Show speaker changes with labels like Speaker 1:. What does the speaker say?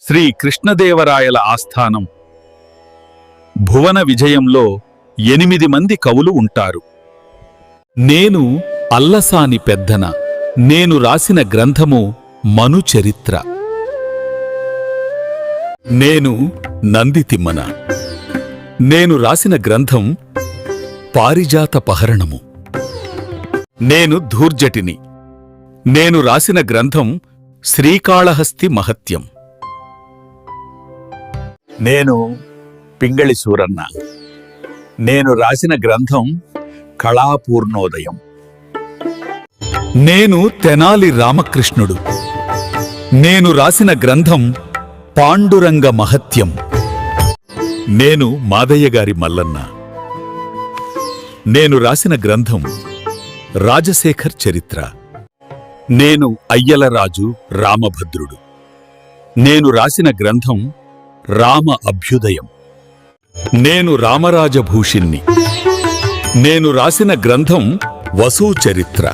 Speaker 1: శ్రీ కృష్ణదేవరాయల ఆస్థానం. భువన విజయంలో 8 మంది కవులు ఉంటారు. నేను అల్లసాని పెద్దన. నేను రాసిన గ్రంథము మనుచరిత్ర. నేను నందితిమ్మన. నేను రాసిన గ్రంథం పారిజాత పహరణము. నేను ధూర్జటిని. నేను రాసిన గ్రంథం శ్రీకాళహస్తి మహత్యం. నేను పింగళి సూరన్న. నేను రాసిన గ్రంథం కళాపూర్ణోదయం. నేను తెనాలి రామకృష్ణుడు. నేను రాసిన గ్రంథం పాండురంగ మహత్యం. నేను మాదయ్యగారి మల్లన్న. నేను రాసిన గ్రంథం రాజశేఖర్ చరిత్ర. నేను అయ్యలరాజు రామభద్రుడు. నేను రాసిన గ్రంథం రామ అభ్యుదయం. నేను రామరాజభూషిణ్ణి. నేను రాసిన గ్రంథం వసూ చరిత్ర.